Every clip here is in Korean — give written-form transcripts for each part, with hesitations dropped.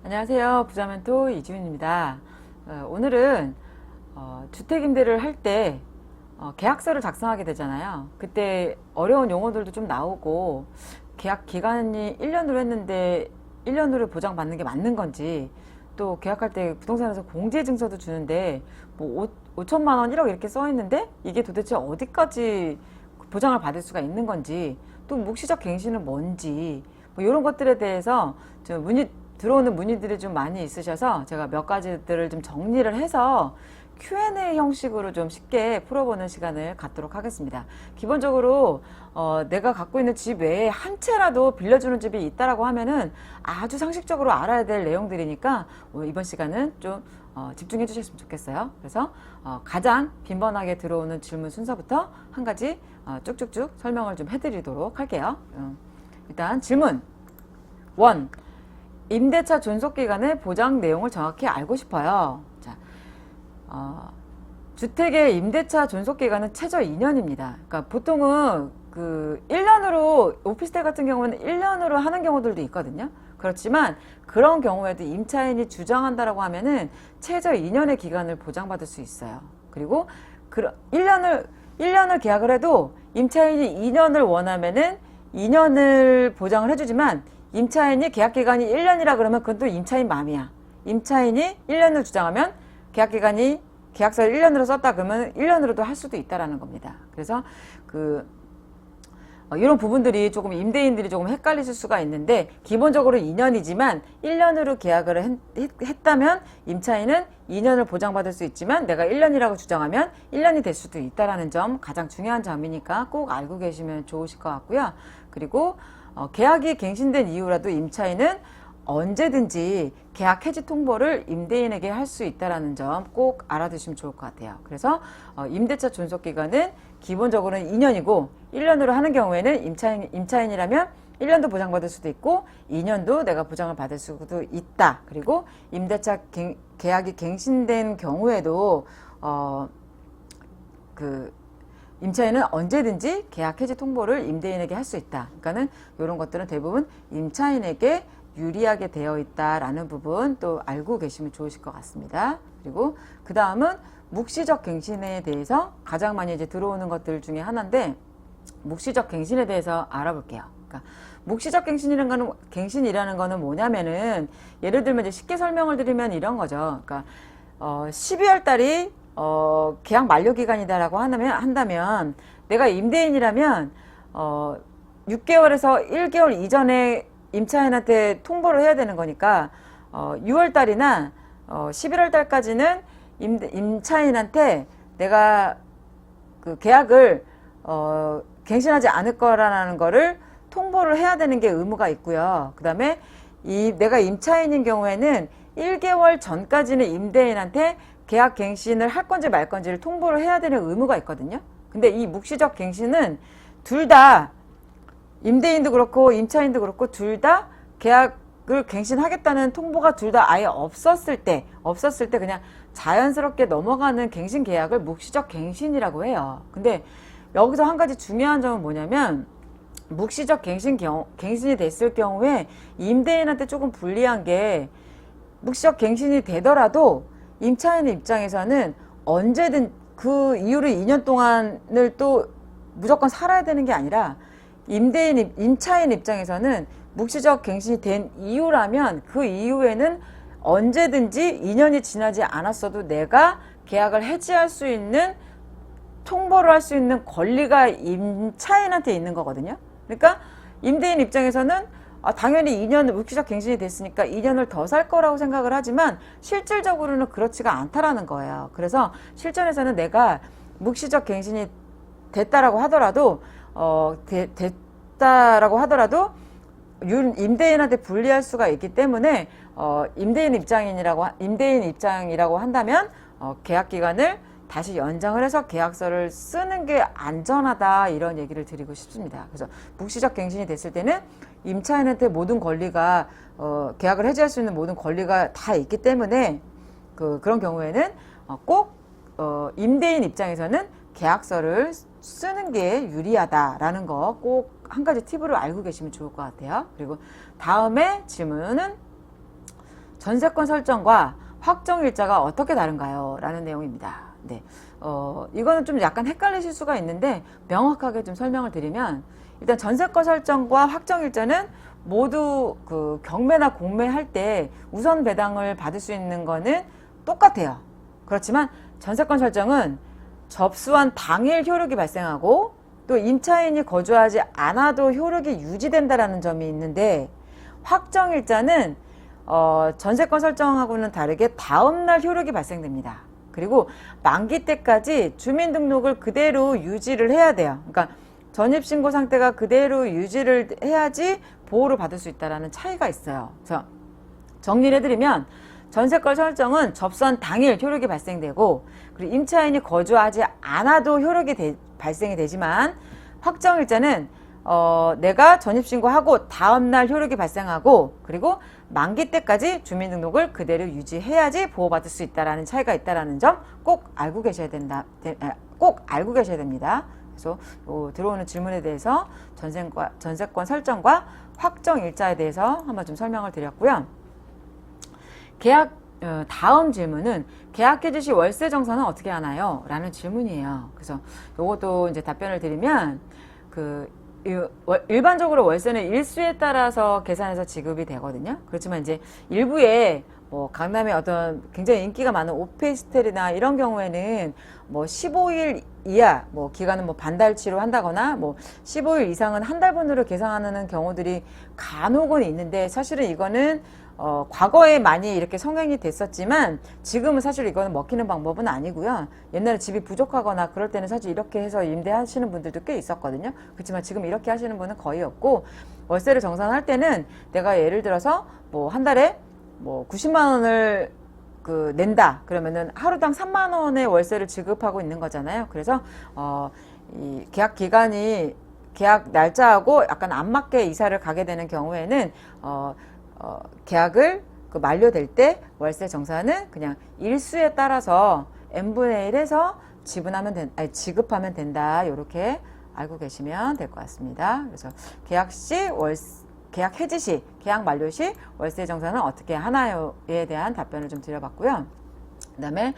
안녕하세요. 부자멘토 이지훈입니다. 오늘은 주택임대를 할 때 계약서를 작성하게 되잖아요. 그때 어려운 용어들도 좀 나오고 계약 기간이 1년으로 했는데 1년으로 보장받는 게 맞는 건지, 또 계약할 때 부동산에서 공제증서도 주는데 뭐 5천만 원 1억 이렇게 써 있는데 이게 도대체 어디까지 보장을 받을 수가 있는 건지, 또 묵시적 갱신은 뭔지, 뭐 이런 것들에 대해서 좀 들어오는 문의들이 좀 많이 있으셔서 제가 몇 가지들을 좀 정리를 해서 Q&A 형식으로 좀 쉽게 풀어보는 시간을 갖도록 하겠습니다. 기본적으로 내가 갖고 있는 집 외에 한 채라도 빌려주는 집이 있다라고 하면은 아주 상식적으로 알아야 될 내용들이니까 이번 시간은 좀 집중해 주셨으면 좋겠어요. 그래서 가장 빈번하게 들어오는 질문 순서부터 한 가지 쭉쭉쭉 설명을 좀 해드리도록 할게요. 일단 질문 1. 임대차 존속기간의 보장 내용을 정확히 알고 싶어요. 자, 주택의 임대차 존속기간은 최저 2년입니다. 그러니까 보통은 1년으로, 오피스텔 같은 경우는 1년으로 하는 경우들도 있거든요. 그렇지만 그런 경우에도 임차인이 주장한다라고 하면은 최저 2년의 기간을 보장받을 수 있어요. 그리고 1년을 계약을 해도 임차인이 2년을 원하면은 2년을 보장을 해주지만, 임차인이 계약기간이 1년이라 그러면 그건 또 임차인 맘이야. 임차인이 1년을 주장하면 계약서를 1년으로 썼다 그러면 1년으로도 할 수도 있다라는 겁니다. 그래서 이런 부분들이 조금 임대인들이 조금 헷갈리실 수가 있는데, 기본적으로 2년이지만 1년으로 계약을 했다면 임차인은 2년을 보장받을 수 있지만 내가 1년이라고 주장하면 1년이 될 수도 있다라는 점, 가장 중요한 점이니까 꼭 알고 계시면 좋으실 것 같고요. 그리고 계약이 갱신된 이후라도 임차인은 언제든지 계약 해지 통보를 임대인에게 할 수 있다는 점 꼭 알아두시면 좋을 것 같아요. 그래서 임대차 존속기간은 기본적으로는 2년이고, 1년으로 하는 경우에는 임차인이라면 1년도 보장받을 수도 있고 2년도 내가 보장을 받을 수도 있다. 그리고 임대차 계약이 갱신된 경우에도 임차인은 언제든지 계약 해지 통보를 임대인에게 할 수 있다. 그러니까는 이런 것들은 대부분 임차인에게 유리하게 되어 있다라는 부분 또 알고 계시면 좋으실 것 같습니다. 그리고 그 다음은 묵시적 갱신에 대해서 가장 많이 이제 들어오는 것들 중에 하나인데, 묵시적 갱신에 대해서 알아볼게요. 그러니까 묵시적 갱신이라는 거는 뭐냐면은, 예를 들면 이제 쉽게 설명을 드리면 이런 거죠. 그러니까 12월 달이 계약 만료 기간이다라고 한다면 내가 임대인이라면 6개월에서 1개월 이전에 임차인한테 통보를 해야 되는 거니까 6월 달이나 11월 달까지는 임차인한테 내가 그 계약을 갱신하지 않을 거라는 거를 통보를 해야 되는 게 의무가 있고요. 그 다음에 내가 임차인인 경우에는 1개월 전까지는 임대인한테 계약 갱신을 할 건지 말 건지를 통보를 해야 되는 의무가 있거든요. 근데 이 묵시적 갱신은 둘 다, 임대인도 그렇고 임차인도 그렇고 둘 다 계약을 갱신하겠다는 통보가 둘 다 아예 없었을 때 그냥 자연스럽게 넘어가는 갱신 계약을 묵시적 갱신이라고 해요. 근데 여기서 한 가지 중요한 점은 뭐냐면, 묵시적 갱신이 됐을 경우에 임대인한테 조금 불리한 게, 묵시적 갱신이 되더라도 임차인의 입장에서는 언제든 그 이후로 2년 동안을 또 무조건 살아야 되는 게 아니라, 임차인 입장에서는 묵시적 갱신이 된 이후라면 그 이후에는 언제든지 2년이 지나지 않았어도 내가 계약을 해지할 수 있는, 통보를 할 수 있는 권리가 임차인한테 있는 거거든요. 그러니까 임대인 입장에서는 당연히 2년 묵시적 갱신이 됐으니까 2년을 더 살 거라고 생각을 하지만 실질적으로는 그렇지가 않다라는 거예요. 그래서 실전에서는 내가 묵시적 갱신이 됐다라고 하더라도 임대인한테 불리할 수가 있기 때문에 임대인 입장이라고 한다면 계약 기간을 다시 연장을 해서 계약서를 쓰는 게 안전하다, 이런 얘기를 드리고 싶습니다. 그래서 묵시적 갱신이 됐을 때는 임차인한테 모든 권리가 계약을 해지할 수 있는 모든 권리가 다 있기 때문에 그런 경우에는 꼭 임대인 입장에서는 계약서를 쓰는 게 유리하다라는 거 꼭 한 가지 팁으로 알고 계시면 좋을 것 같아요. 그리고 다음에 질문은 전세권 설정과 확정일자가 어떻게 다른가요? 라는 내용입니다. 네, 이거는 좀 약간 헷갈리실 수가 있는데 명확하게 좀 설명을 드리면, 일단 전세권 설정과 확정일자는 모두 그 경매나 공매할 때 우선 배당을 받을 수 있는 거는 똑같아요. 그렇지만 전세권 설정은 접수한 당일 효력이 발생하고 또 임차인이 거주하지 않아도 효력이 유지된다라는 점이 있는데, 확정일자는 전세권 설정하고는 다르게 다음날 효력이 발생됩니다. 그리고 만기 때까지 주민등록을 그대로 유지를 해야 돼요. 그러니까 전입신고 상태가 그대로 유지를 해야지 보호를 받을 수 있다는 차이가 있어요. 그래서 정리를 해드리면, 전세권 설정은 접수한 당일 효력이 발생되고, 그리고 임차인이 거주하지 않아도 효력이 발생이 되지만, 확정일자는 내가 전입신고하고 다음날 효력이 발생하고, 그리고 만기 때까지 주민등록을 그대로 유지해야지 보호받을 수 있다는 차이가 있다는 점 꼭 알고 계셔야 됩니다. 그래서 들어오는 질문에 대해서 전세권 설정과 확정일자에 대해서 한번 좀 설명을 드렸고요. 다음 질문은 계약해지 시 월세 정산은 어떻게 하나요? 라는 질문이에요. 그래서 요것도 이제 답변을 드리면, 일반적으로 월세는 일수에 따라서 계산해서 지급이 되거든요. 그렇지만 이제 일부에 뭐 강남에 어떤 굉장히 인기가 많은 오피스텔이나 이런 경우에는 뭐 15일 이하, 뭐 기간은 뭐 반달치로 한다거나 뭐 15일 이상은 한 달분으로 계산하는 경우들이 간혹은 있는데, 사실은 이거는 과거에 많이 이렇게 성행이 됐었지만 지금은 사실 이거는 먹히는 방법은 아니고요. 옛날에 집이 부족하거나 그럴 때는 사실 이렇게 해서 임대하시는 분들도 꽤 있었거든요. 그렇지만 지금 이렇게 하시는 분은 거의 없고, 월세를 정산할 때는 내가 예를 들어서 뭐 한 달에 뭐 90만 원을 낸다 그러면은 하루당 3만 원의 월세를 지급하고 있는 거잖아요. 그래서 이 계약 날짜하고 약간 안 맞게 이사를 가게 되는 경우에는 계약을 만료될 때 월세 정산은 그냥 일수에 따라서 n분의 1해서 지급하면 된다. 이렇게 알고 계시면 될 것 같습니다. 그래서 계약 해지 시, 계약 만료 시 월세 정산은 어떻게 하나요에 대한 답변을 좀 드려봤고요. 그 다음에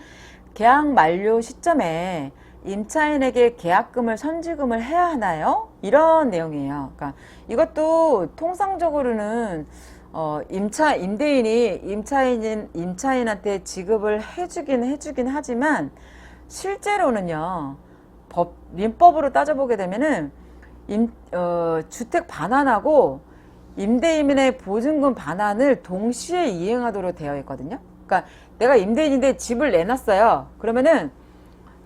계약 만료 시점에 임차인에게 계약금을 선지금을 해야 하나요? 이런 내용이에요. 그러니까 이것도 통상적으로는 임대인이 임차인한테 지급을 해주긴 하지만, 실제로는요, 민법으로 따져보게 되면은 주택 반환하고 임대인의 보증금 반환을 동시에 이행하도록 되어 있거든요. 그러니까 내가 임대인인데 집을 내놨어요. 그러면은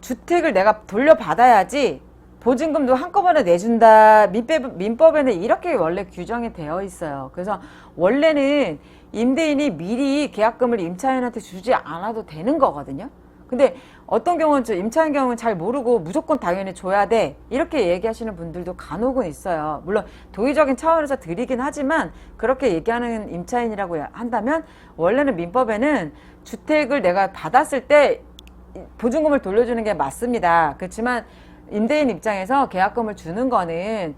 주택을 내가 돌려받아야지 보증금도 한꺼번에 내준다. 민법에는 이렇게 원래 규정이 되어 있어요. 그래서 원래는 임대인이 미리 계약금을 임차인한테 주지 않아도 되는 거거든요. 근데 어떤 경우는 임차인 경우는 잘 모르고 무조건 당연히 줘야 돼 이렇게 얘기하시는 분들도 간혹은 있어요. 물론 도의적인 차원에서 드리긴 하지만, 그렇게 얘기하는 임차인이라고 한다면 원래는 민법에는 주택을 내가 받았을 때 보증금을 돌려주는 게 맞습니다. 그렇지만 임대인 입장에서 계약금을 주는 거는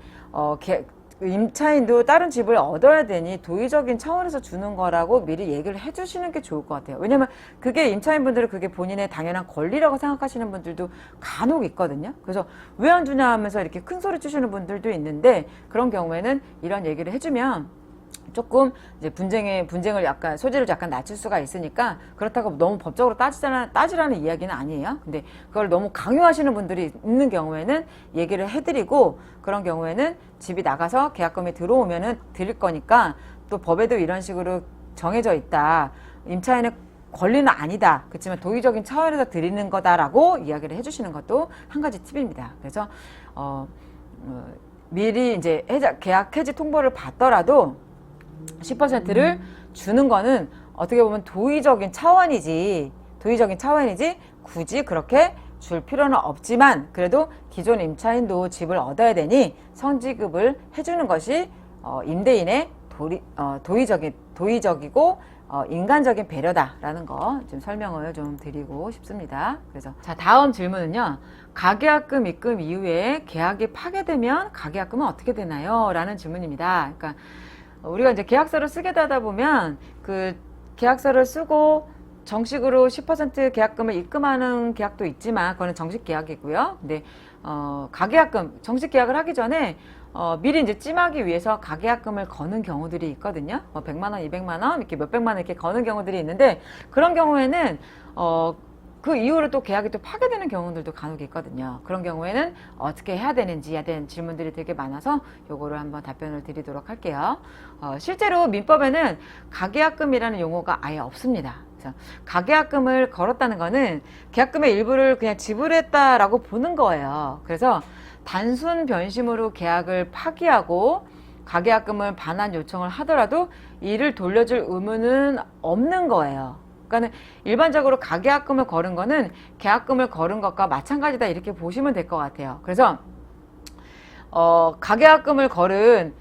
임차인도 다른 집을 얻어야 되니 도의적인 차원에서 주는 거라고 미리 얘기를 해주시는 게 좋을 것 같아요. 왜냐면 그게 임차인분들은 그게 본인의 당연한 권리라고 생각하시는 분들도 간혹 있거든요. 그래서 왜 안 주냐 하면서 이렇게 큰 소리 치시는 분들도 있는데, 그런 경우에는 이런 얘기를 해주면 조금 이제 분쟁을 약간 소지를 약간 낮출 수가 있으니까, 그렇다고 너무 법적으로 따지라는 이야기는 아니에요. 근데 그걸 너무 강요하시는 분들이 있는 경우에는 얘기를 해드리고, 그런 경우에는 집이 나가서 계약금이 들어오면은 드릴 거니까, 또 법에도 이런 식으로 정해져 있다. 임차인의 권리는 아니다. 그렇지만 도의적인 차원에서 드리는 거다라고 이야기를 해주시는 것도 한 가지 팁입니다. 그래서 미리 이제 계약 해지 통보를 받더라도 10%를 주는 거는 어떻게 보면 도의적인 차원이지 굳이 그렇게 줄 필요는 없지만, 그래도 기존 임차인도 집을 얻어야 되니 선지급을 해주는 것이 임대인의 도의적이고 인간적인 배려다라는 거 좀 설명을 좀 드리고 싶습니다. 그래서 자, 다음 질문은요, 가계약금 입금 이후에 계약이 파괴되면 가계약금은 어떻게 되나요? 라는 질문입니다. 그러니까 우리가 이제 계약서를 쓰게 되다 보면 계약서를 쓰고 정식으로 10% 계약금을 입금하는 계약도 있지만 그거는 정식 계약이고요. 근데 가계약금 정식 계약을 하기 전에 미리 이제 찜하기 위해서 가계약금을 거는 경우들이 있거든요. 뭐 100만 원, 200만 원 이렇게 몇백만 원 이렇게 거는 경우들이 있는데 그런 경우에는 그 이후로 또 계약이 또 파기되는 경우들도 간혹 있거든요. 그런 경우에는 어떻게 해야 되는지에 대한 질문들이 되게 많아서 요거를 한번 답변을 드리도록 할게요. 실제로 민법에는 가계약금이라는 용어가 아예 없습니다. 그래서 가계약금을 걸었다는 거는 계약금의 일부를 그냥 지불했다라고 보는 거예요. 그래서 단순 변심으로 계약을 파기하고 가계약금을 반환 요청을 하더라도 이를 돌려줄 의무는 없는 거예요. 그러니까 일반적으로 가계약금을 걸은 거는 계약금을 걸은 것과 마찬가지다 이렇게 보시면 될 것 같아요. 그래서 가계약금을 걸은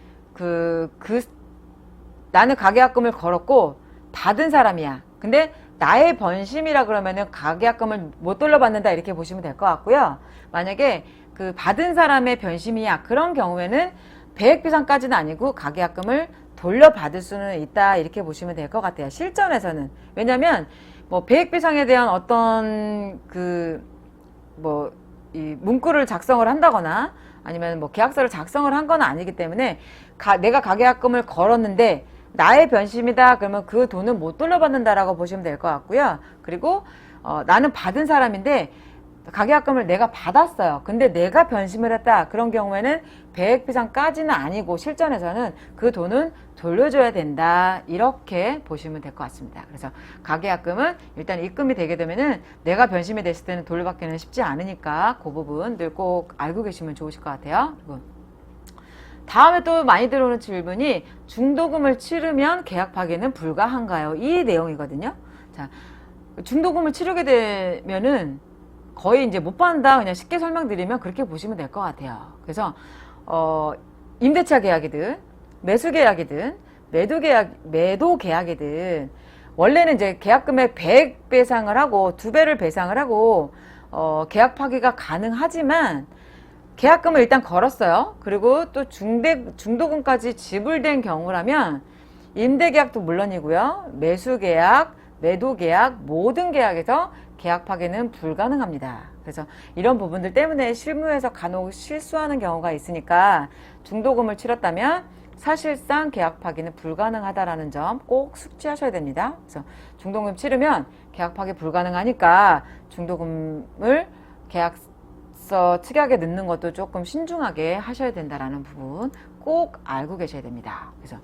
나는 가계약금을 걸었고 받은 사람이야. 근데 나의 변심이라 그러면은 가계약금을 못 돌려받는다 이렇게 보시면 될 것 같고요. 만약에 그 받은 사람의 변심이야. 그런 경우에는 배액비상까지는 아니고 가계약금을 돌려받을 수는 있다 이렇게 보시면 될 것 같아요. 실전에서는. 왜냐면 뭐 배액비상에 대한 어떤 이 문구를 작성을 한다거나 아니면 뭐 계약서를 작성을 한 건 아니기 때문에 내가 가계약금을 걸었는데 나의 변심이다 그러면 그 돈은 못 돌려받는다라고 보시면 될 것 같고요. 그리고 나는 받은 사람인데 가계약금을 내가 받았어요. 근데 내가 변심을 했다. 그런 경우에는 배액비상까지는 아니고 실전에서는 그 돈은 돌려줘야 된다. 이렇게 보시면 될 것 같습니다. 그래서 가계약금은 일단 입금이 되게 되면은 내가 변심이 됐을 때는 돌려받기는 쉽지 않으니까 그 부분들 꼭 알고 계시면 좋으실 것 같아요. 그리고 다음에 또 많이 들어오는 질문이 중도금을 치르면 계약 파기는 불가한가요? 이 내용이거든요. 자, 중도금을 치르게 되면은 거의 이제 못 받는다 그냥 쉽게 설명드리면 그렇게 보시면 될 것 같아요. 그래서 임대차 계약이든 매수 계약이든 매도 계약이든 원래는 이제 계약금의 100 배상을 하고 2배를 배상을 하고 계약 파기가 가능하지만 계약금을 일단 걸었어요. 그리고 또 중도금까지 지불된 경우라면 임대계약도 물론이고요. 매수계약, 매도계약, 모든 계약에서 계약 파기는 불가능합니다. 그래서 이런 부분들 때문에 실무에서 간혹 실수하는 경우가 있으니까 중도금을 치렀다면 사실상 계약 파기는 불가능하다라는 점 꼭 숙지하셔야 됩니다. 그래서 중도금 치르면 계약 파기 불가능하니까 중도금을 계약서 특약에 넣는 것도 조금 신중하게 하셔야 된다라는 부분 꼭 알고 계셔야 됩니다. 그래서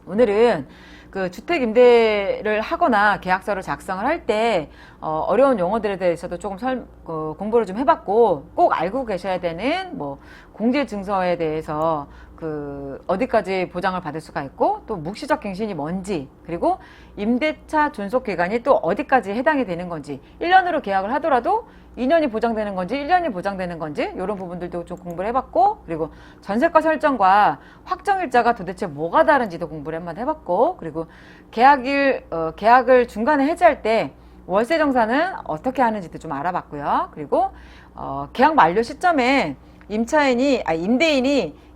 오늘은 그 주택 임대를 하거나 계약서를 작성을 할 때 어려운 용어들에 대해서도 조금 공부를 좀 해봤고 꼭 알고 계셔야 되는 뭐 공제증서에 대해서 어디까지 보장을 받을 수가 있고 또 묵시적 갱신이 뭔지 그리고 임대차 존속 기간이 또 어디까지 해당이 되는 건지 1년으로 계약을 하더라도 2년이 보장되는 건지 1년이 보장되는 건지 이런 부분들도 좀 공부를 해봤고 그리고 전세가 설정과 확정일자가 도대체 뭐가 다른지도 공부를 한번 해봤고 그리고 계약을 중간에 해지할 때 월세 정산은 어떻게 하는지도 좀 알아봤고요. 그리고 계약 만료 시점에 임대인이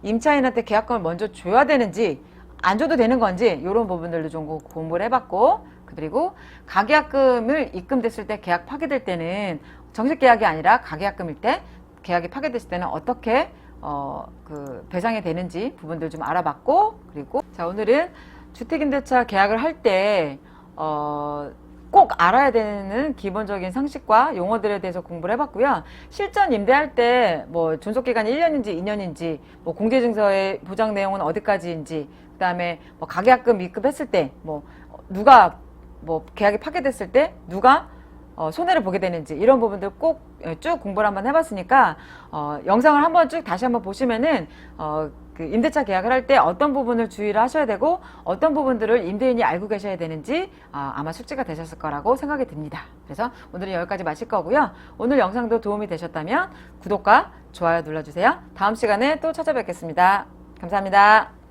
임차인한테 계약금을 먼저 줘야 되는지 안 줘도 되는 건지 이런 부분들도 좀 공부를 해봤고 그리고 가계약금을 입금됐을 때 계약 파기될 때는 정식 계약이 아니라 가계약금일 때 계약이 파기됐을 때는 어떻게 배상이 되는지 부분들 좀 알아봤고 그리고 자 오늘은 주택임대차 계약을 할 때 꼭 알아야 되는 기본적인 상식과 용어들에 대해서 공부를 해봤고요. 실전 임대할 때 뭐 존속기간이 1년인지 2년인지 뭐 공제증서의 보장 내용은 어디까지인지 그 다음에 뭐 가계약금 입금했을 때 뭐 누가 뭐 계약이 파기됐을 때 누가 손해를 보게 되는지 이런 부분들 꼭 쭉 공부를 한번 해봤으니까 영상을 한번 쭉 다시 한번 보시면은 그 임대차 계약을 할 때 어떤 부분을 주의를 하셔야 되고 어떤 부분들을 임대인이 알고 계셔야 되는지 아마 숙지가 되셨을 거라고 생각이 듭니다. 그래서 오늘은 여기까지 마칠 거고요. 오늘 영상도 도움이 되셨다면 구독과 좋아요 눌러주세요. 다음 시간에 또 찾아뵙겠습니다. 감사합니다.